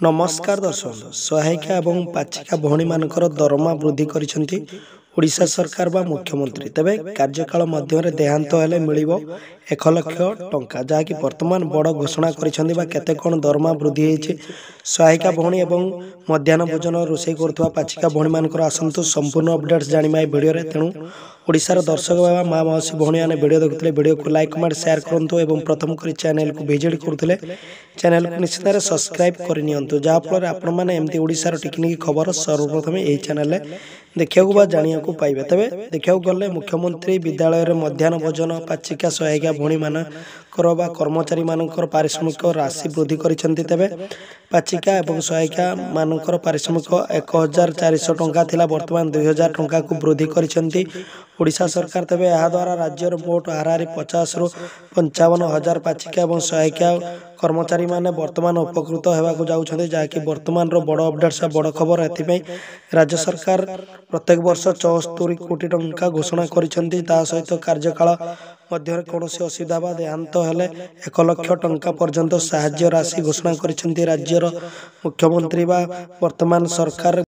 नमस्कार दर्शक सहायिका और पाचिका भौणी मानकर दरमा वृद्धि करिसेंती ओडिशा सरकार बा मुख्यमंत्री तेबे कार्यकाल मध्य देहांत हेले मिलिबो 1 लाख टंका जहाँकि वर्तमान बड़ घोषणा करिसेंती बा केते कोन दरमा वृद्धि हेछि सहायिका भौणी एवं मध्याह्न भोजन रोषे करथुवा पाचिका भौणी मानकर आसंतु संपूर्ण अपडेट्स जानिमा ए वीडियो रे तेणु ओडिशार दर्शक बाबा माँ मौसी भौणी आने वीडियो देखुले वीडियो को लाइक कमेंट शेयर करंतु एवं प्रथम करी चैनल को विजिट करथुले चैनल को निश्चित सब्सक्राइब करनियंतु जहाँ फल आपण मैंने एमती ओडिशार टिकनिक खबर सर्वप्रथम यही चैनल देखा जाना पाइबे तेबे देखा गले मुख्यमंत्री विद्यालय मध्याह्न भोजन पाचिका सहायिका भौणी मानकर बा कर्मचारी मानकर पारिश्रमिक राशि वृद्धि करिसेंती तेबे पाचिका एवं सहायिका मानकर पारिश्रमिक 1400 टंका थिला वर्तमान 2000 टंका को वृद्धि करिसेंती ओडिशा सरकार तेबे यह द्वारा राज्यर मोट हाराहारी 50 रु 55 हजार पाचिका एवं सहायिका कर्मचारी माने वर्तमान उपकृत होगा जाउछन्ते जहाँकि वर्तमान रो बड़ अपडेट्स बड़ खबर एथिपई राज्य सरकार प्रत्येक वर्ष 74 कोटी टंका घोषणा करिसेंती ता सहित कार्यकाल मध्य कौनसी असुविधा बा देहांत हेले 1 लाख टंका पर्यंत साहाय्य राशि घोषणा करिसेंती राज्यर मुख्यमंत्री बा वर्तमान सरकार।